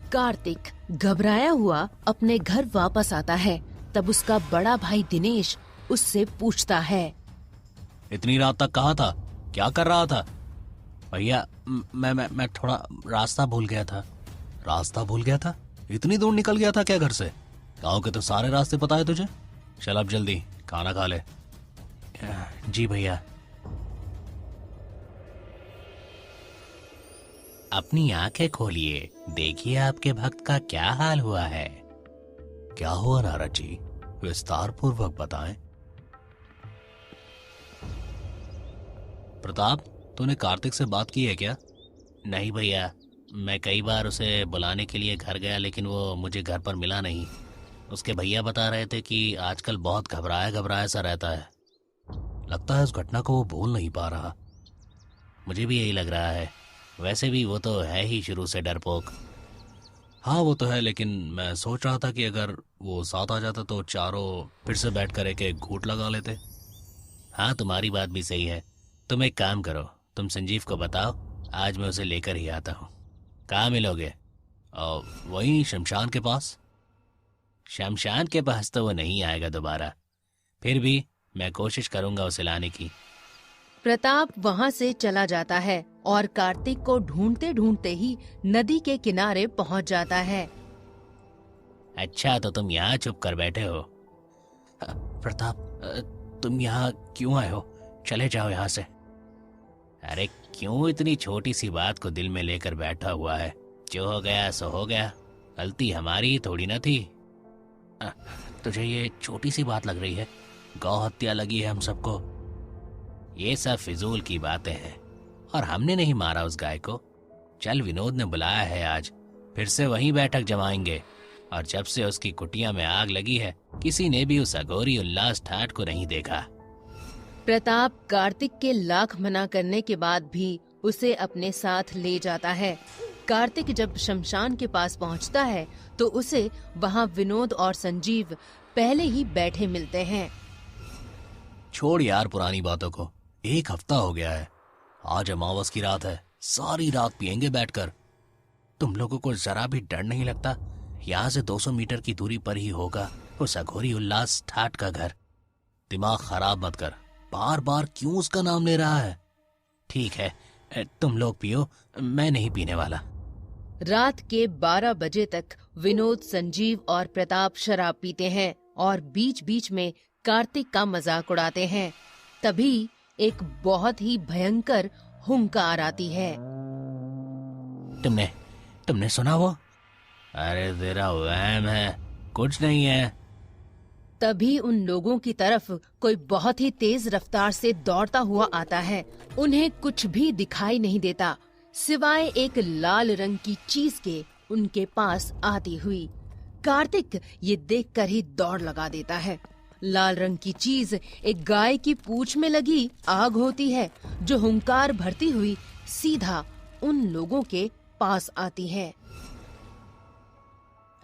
कार्तिक घबराया हुआ अपने घर वापस आता है। तब उसका बड़ा भाई दिनेश उससे पूछता है, इतनी रात तक कहाँ था, क्या कर रहा था? भैया मैं थोड़ा रास्ता भूल गया था। रास्ता भूल गया था? इतनी दूर निकल गया था क्या घर से? गांव के तो सारे रास्ते पता है तुझे। चल अब जल्दी खाना खा ले। जी भैया। अपनी आंखें खोलिए, देखिए आपके भक्त का क्या हाल हुआ है। क्या हुआ नारद जी, विस्तार पूर्वक बताएं। प्रताप, तूने कार्तिक से बात की है क्या? नहीं भैया, मैं कई बार उसे बुलाने के लिए घर गया लेकिन वो मुझे घर पर मिला नहीं। उसके भैया बता रहे थे कि आजकल बहुत घबराया घबराया सा रहता है। लगता है उस घटना को वो भूल नहीं पा रहा। मुझे भी यही लग रहा है। वैसे भी वो तो है ही शुरू से डरपोक। हाँ वो तो है, लेकिन मैं सोच रहा था कि अगर वो साथ आ जाता तो चारों फिर से बैठ कर एक घूंट लगा लेते। हाँ तुम्हारी बात भी सही है। तुम एक काम करो, तुम संजीव को बताओ, आज मैं उसे लेकर ही आता हूँ। कहाँ मिलोगे? वहीं शमशान के पास। शमशान के पास तो वो नहीं आएगा दोबारा, फिर भी मैं कोशिश करूंगा उसे लाने की। प्रताप वहाँ से चला जाता है और कार्तिक को ढूंढते ढूंढते ही नदी के किनारे पहुँच जाता है। अच्छा तो तुम यहाँ चुप कर बैठे हो। प्रताप, तुम यहाँ क्यों आए हो? चले जाओ यहाँ से। अरे क्यों इतनी छोटी सी बात को दिल में लेकर बैठा हुआ है? जो हो गया सो हो गया, गलती हमारी ही थोड़ी ना थी। तुझे ये छोटी सी बात लग रही है? गौ हत्या लगी है हम सबको। ये सब फिजूल की बातें हैं, और हमने नहीं मारा उस गाय को। चल, विनोद ने बुलाया है आज, फिर से वहीं बैठक जमाएंगे। और जब से उसकी कुटिया में आग लगी है, किसी ने भी उस अघोरी उल्लास ठाट को नहीं देखा। प्रताप कार्तिक के लाख मना करने के बाद भी उसे अपने साथ ले जाता है। कार्तिक जब शमशान के पास पहुंचता है तो उसे वहां विनोद और संजीव पहले ही बैठे मिलते हैं। छोड़ यार पुरानी बातों को, 1 हफ्ता हो गया है। आज अमावस की रात है, सारी रात पियेंगे बैठकर। तुम लोगों को जरा भी डर नहीं लगता? यहाँ से 200 मीटर की दूरी पर ही होगा उस अघोरी उल्लास ठाट का घर। दिमाग खराब मत कर, बार बार क्यों उसका नाम ले रहा है? ठीक है, तुम लोग पियो, मैं नहीं पीने वाला। रात के 12 बजे तक विनोद, संजीव और प्रताप शराब पीते हैं और बीच बीच में कार्तिक का मजाक उड़ाते हैं। तभी एक बहुत ही भयंकर हुंकार आती है। तुमने सुना वो? अरे तेरा वहम है, कुछ नहीं है। तभी उन लोगों की तरफ कोई बहुत ही तेज रफ्तार से दौड़ता हुआ आता है। उन्हें कुछ भी दिखाई नहीं देता सिवाय एक लाल रंग की चीज के उनके पास आती हुई। कार्तिक ये देखकर ही दौड़ लगा देता है। लाल रंग की चीज एक गाय की पूंछ में लगी आग होती है, जो हुंकार भरती हुई सीधा उन लोगों के पास आती है।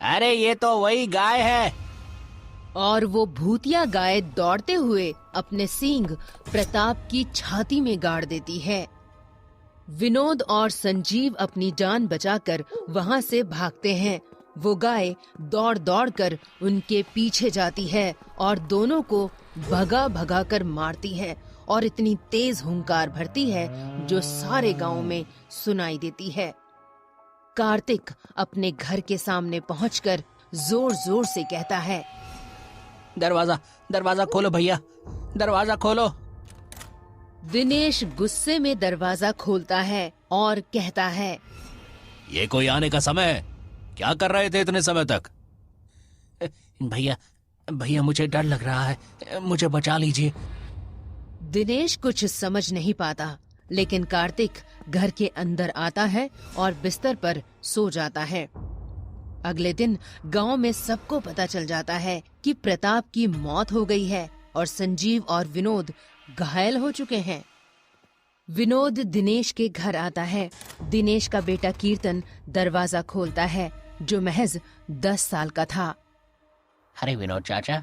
अरे ये तो वही गाय है। और वो भूतिया गाय दौड़ते हुए अपने सींग प्रताप की छाती में गाड़ देती है। विनोद और संजीव अपनी जान बचाकर वहां से भागते हैं। वो गाय दौड़ दौड़ कर उनके पीछे जाती है और दोनों को भगा भगा कर मारती है और इतनी तेज हुंकार भरती है जो सारे गांव में सुनाई देती है। कार्तिक अपने घर के सामने पहुंचकर जोर जोर से कहता है, दरवाजा खोलो भैया, दरवाजा खोलो। दिनेश गुस्से में दरवाजा खोलता है और कहता है, ये कोई आने का समय है? क्या कर रहे थे इतने समय तक? भैया मुझे डर लग रहा है, मुझे बचा लीजिए। दिनेश कुछ समझ नहीं पाता, लेकिन कार्तिक घर के अंदर आता है और बिस्तर पर सो जाता है। अगले दिन गांव में सबको पता चल जाता है कि प्रताप की मौत हो गई है और संजीव और विनोद घायल हो चुके हैं। विनोद दिनेश के घर आता है। दिनेश का बेटा कीर्तन दरवाजा खोलता है, जो महज 10 साल का था। अरे विनोद चाचा,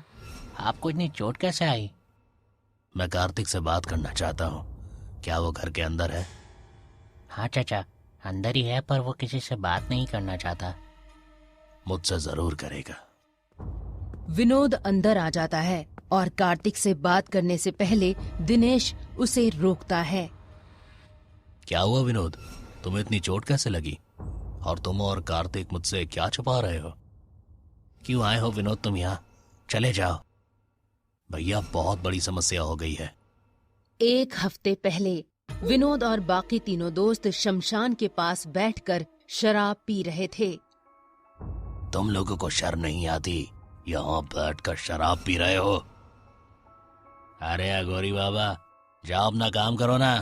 आपको इतनी चोट कैसे आई? मैं कार्तिक से बात करना चाहता हूँ, क्या वो घर के अंदर है? हाँ चाचा, अंदर ही है, पर वो किसी से बात नहीं करना चाहता। मुझसे जरूर करेगा। विनोद अंदर आ जाता है और कार्तिक से बात करने से पहले दिनेश उसे रोकता है। क्या हुआ विनोद, तुम्हें इतनी चोट कैसे लगी? और तुम और कार्तिक मुझसे क्या छुपा रहे हो? क्यों आए हो विनोद तुम यहाँ? चले जाओ भैया, बहुत बड़ी समस्या हो गई है। 1 हफ्ते पहले विनोद और बाकी तीनों दोस्त शमशान के पास बैठकर शराब पी रहे थे। तुम लोगों को शर्म नहीं आती? यहाँ बैठकर शराब पी रहे हो? अरे अघोरी बाबा, जाओ अपना काम करो ना।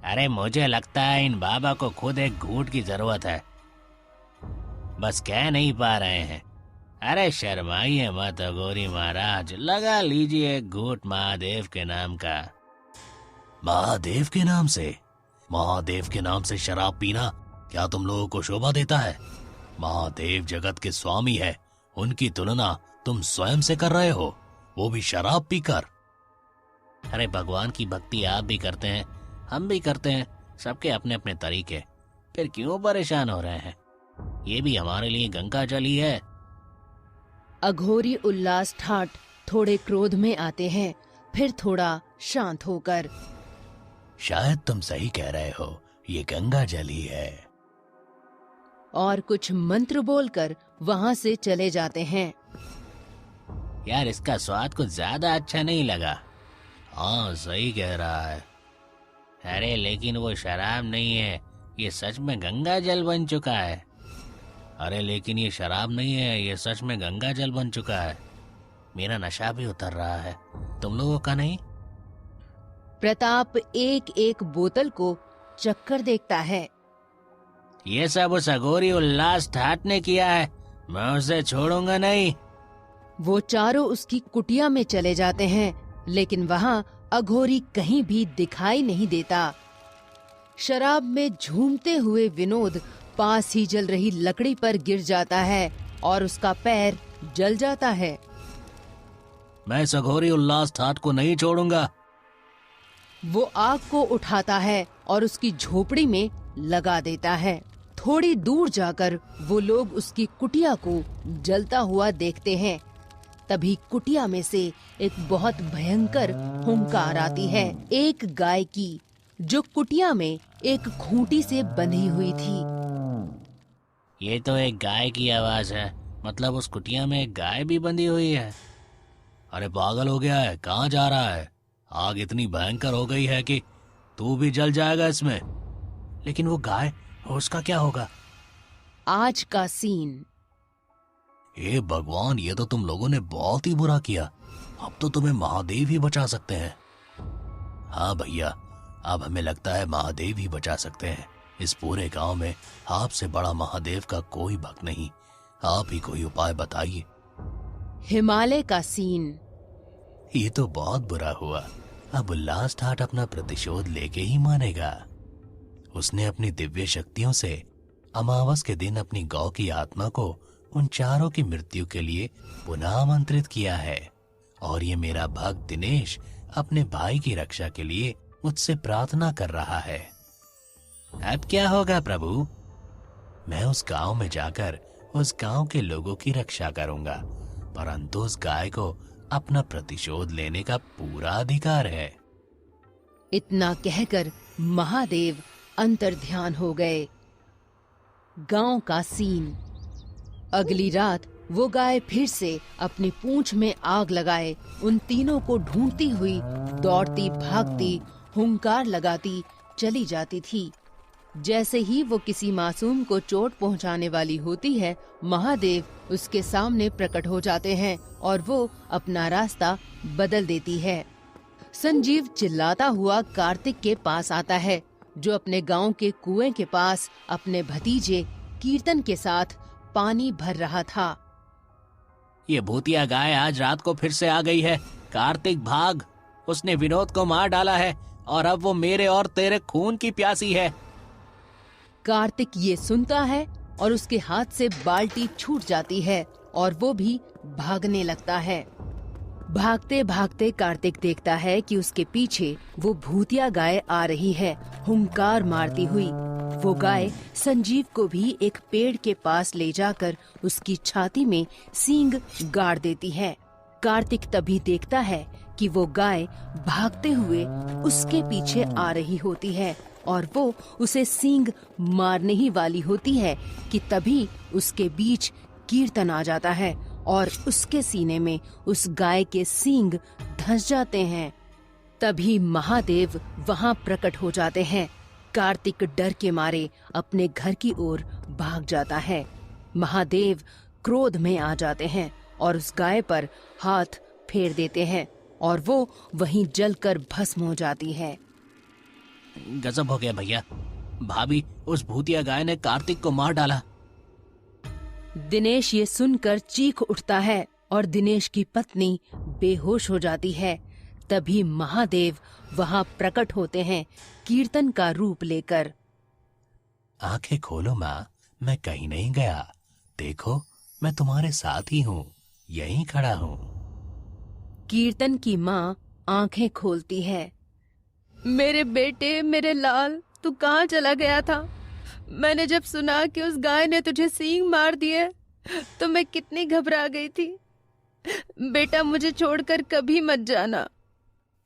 अरे मुझे लगता है इन बाबा को खुद एक घूंट की जरूरत है, बस कह नहीं पा रहे हैं। अरे शर्माइए मत अघोरी महाराज, लगा लीजिए एक घूंट महादेव के नाम का। महादेव के नाम से? महादेव के नाम से शराब पीना क्या तुम लोगों को शोभा देता है? महादेव जगत के स्वामी है, उनकी तुलना तुम स्वयं से कर रहे हो, वो भी शराब पीकर। अरे भगवान की भक्ति आप भी करते हैं, हम भी करते हैं, सबके अपने अपने तरीके, फिर क्यों परेशान हो रहे हैं? ये भी हमारे लिए गंगा जल ही है। अघोरी उल्लास ठाट थोड़े क्रोध में आते हैं, फिर थोड़ा शांत होकर, शायद तुम सही कह रहे हो, ये गंगा जल ही है। और कुछ मंत्र बोलकर वहाँ से चले जाते हैं। यार इसका स्वाद कुछ ज्यादा अच्छा नहीं लगा। हाँ सही कह रहा है। अरे लेकिन वो शराब नहीं है, ये सच में गंगा जल बन चुका है। अरे लेकिन ये शराब नहीं है, ये सच में गंगा जल बन चुका है। मेरा नशा भी उतर रहा है, तुम लोगों का नहीं? प्रताप एक एक बोतल को चक्कर देखता है। ये सब उस अघोरी उल्लास ठाट ने किया है, मैं उसे छोड़ूंगा नहीं। वो चारों उसकी कुटिया में चले जाते हैं, लेकिन वहाँ अघोरी कहीं भी दिखाई नहीं देता। शराब में झूमते हुए विनोद पास ही जल रही लकड़ी पर गिर जाता है और उसका पैर जल जाता है। मैं इस अघोरी उल्लास ठाट को नहीं छोड़ूंगा। वो आग को उठाता है और उसकी झोपड़ी में लगा देता है। थोड़ी दूर जाकर वो लोग उसकी कुटिया को जलता हुआ देखते हैं। तभी कुटिया में से एक बहुत भयंकर हुंकार आती है, एक गाय की, जो कुटिया में एक खूंटी से बंधी हुई थी। ये तो एक गाय की आवाज है, मतलब उस कुटिया में एक गाय भी बंधी हुई है। अरे पागल हो गया है, कहाँ जा रहा है? आग इतनी भयंकर हो गई है कि तू भी जल जाएगा इसमें। लेकिन वो गाय, उसका क्या होगा? आज का सीन। हे भगवान, ये तो तुम लोगों ने बहुत ही बुरा किया। अब तो तुम्हें महादेव ही बचा सकते हैं। हाँ भैया, अब हमें लगता है महादेव ही बचा सकते हैं। इस पूरे गांव में आपसे बड़ा महादेव का कोई भक्त नहीं। आप ही कोई उपाय बताइए। हिमालय का सीन। ये तो बहुत बुरा हुआ। अब उल्लास ठाट अपना प्रतिशोध लेके ही मानेगा। उसने अपनी दिव्य शक्तियों से अमावस के दिन अपनी गौ की आत्मा को उन चारों की मृत्यु के लिए पुनः आमंत्रित किया है। और ये मेरा भक्त दिनेश अपने भाई की रक्षा के लिए मुझसे प्रार्थना कर रहा है। अब क्या होगा प्रभु? मैं उस गांव में जाकर उस गांव के लोगों की रक्षा करूंगा, परंतु उस गाय को अपना प्रतिशोध लेने का पूरा अधिकार है। इतना कहकर महादेव अंतर्ध्यान हो गए। गांव का सीन। अगली रात वो गाय फिर से अपनी पूंछ में आग लगाए उन तीनों को ढूंढती हुई दौड़ती भागती हुंकार लगाती चली जाती थी। जैसे ही वो किसी मासूम को चोट पहुंचाने वाली होती है, महादेव उसके सामने प्रकट हो जाते हैं और वो अपना रास्ता बदल देती है। संजीव चिल्लाता हुआ कार्तिक के पास आता है, जो अपने गांव के कुएं के पास अपने भतीजे कीर्तन के साथ पानी भर रहा था। ये भूतिया गाय आज रात को फिर से आ गई है। कार्तिक भाग, उसने विनोद को मार डाला है और अब वो मेरे और तेरे खून की प्यासी है। कार्तिक ये सुनता है और उसके हाथ से बाल्टी छूट जाती है और वो भी भागने लगता है। भागते भागते कार्तिक देखता है कि उसके पीछे वो भूतिया गाय आ रही है, हुंकार मारती हुई। वो गाय संजीव को भी एक पेड़ के पास ले जाकर उसकी छाती में सींग गाड़ देती है। कार्तिक तभी देखता है कि वो गाय भागते हुए उसके पीछे आ रही होती है और वो उसे सींग मारने ही वाली होती है कि तभी उसके बीच कीर्तन आ जाता है और उसके सीने में उस गाय के सींग धंस जाते हैं। तभी महादेव वहां प्रकट हो जाते हैं। कार्तिक डर के मारे अपने घर की ओर भाग जाता है। महादेव क्रोध में आ जाते हैं और उस गाय पर हाथ फेर देते हैं और वो वहीं जलकर भस्म हो जाती है। गजब हो गया भैया, भाभी उस भूतिया गाय ने कार्तिक को मार डाला। दिनेश ये सुनकर चीख उठता है और दिनेश की पत्नी बेहोश हो जाती है। तभी महादेव वहां प्रकट होते हैं कीर्तन का रूप लेकर। आंखें खोलो माँ, मैं कहीं नहीं गया। देखो मैं तुम्हारे साथ ही हूँ, यहीं खड़ा हूँ। कीर्तन की माँ आंखें खोलती है। मेरे बेटे, मेरे लाल, तू कहाँ चला गया था? मैंने जब सुना कि उस गाय ने तुझे सींग मार दिए तो मैं कितनी घबरा गई थी। बेटा, मुझे छोड़कर कभी मत जाना।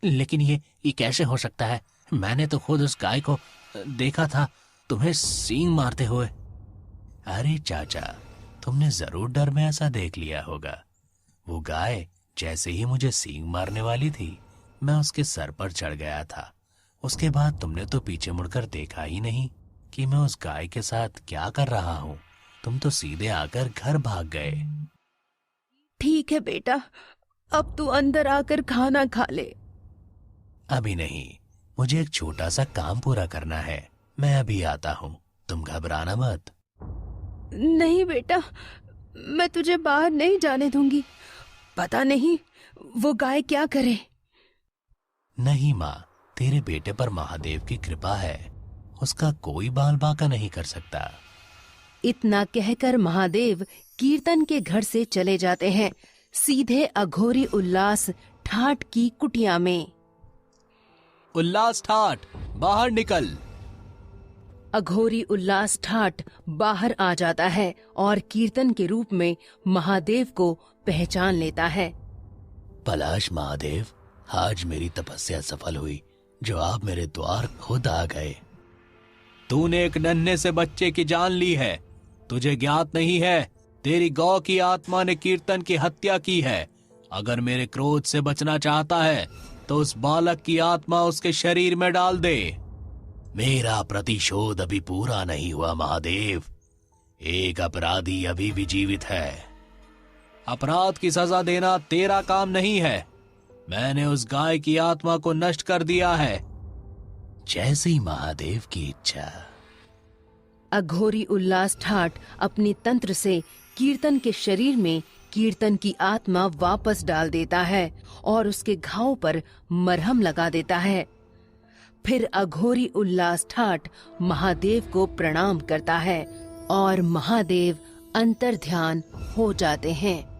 लेकिन ये कैसे हो सकता है? मैंने तो खुद उस गाय को देखा था तुम्हें सींग मारते हुए। अरे चाचा, तुमने जरूर डर में ऐसा देख लिया होगा। वो गाय जैसे ही मुझे सींग मारने वाली थी, मैं उसके सर पर चढ़ गया था। उसके बाद तुमने तो पीछे मुड़कर देखा ही नहीं कि मैं उस गाय के साथ क्या कर रहा हूँ। तुम तो सीधे आकर घर भाग गए। ठीक है बेटा, अब तू अंदर आकर खाना खा ले। अभी नहीं, मुझे एक छोटा सा काम पूरा करना है। मैं अभी आता हूँ, तुम घबराना मत। नहीं बेटा, मैं तुझे बाहर नहीं जाने दूंगी। पता नहीं वो गाय क्या करे। नहीं माँ, तेरे बेटे पर महादेव की कृपा है, उसका कोई बाल बांका नहीं कर सकता। इतना कहकर महादेव कीर्तन के घर से चले जाते हैं सीधे अघोरी उल्लास ठाट की कुटिया में। उल्लास ठाट, बाहर निकल। अघोरी उल्लास ठाट बाहर आ जाता है और कीर्तन के रूप में महादेव को पहचान लेता है। पलाश महादेव, आज मेरी तपस्या सफल हुई जो आप मेरे द्वार खुद आ गए। तूने एक नन्हे से बच्चे की जान ली है। तुझे ज्ञात नहीं है, तेरी गौ की आत्मा ने कीर्तन की हत्या की है। अगर मेरे क्रोध से बचना चाहता है तो उस बालक की आत्मा उसके शरीर में डाल दे। मेरा प्रतिशोध अभी पूरा नहीं हुआ महादेव। एक अपराधी अभी भी जीवित है। अपराध की सजा देना तेरा काम नहीं है। मैंने उस गाय की आत्मा को नष्ट कर दिया है, जैसे ही महादेव की इच्छा। अघोरी उल्लास ठाट अपनी तंत्र से कीर्तन के शरीर में कीर्तन की आत्मा वापस डाल देता है और उसके घाव पर मरहम लगा देता है। फिर अघोरी उल्लास ठाट महादेव को प्रणाम करता है और महादेव अंतर्ध्यान हो जाते हैं।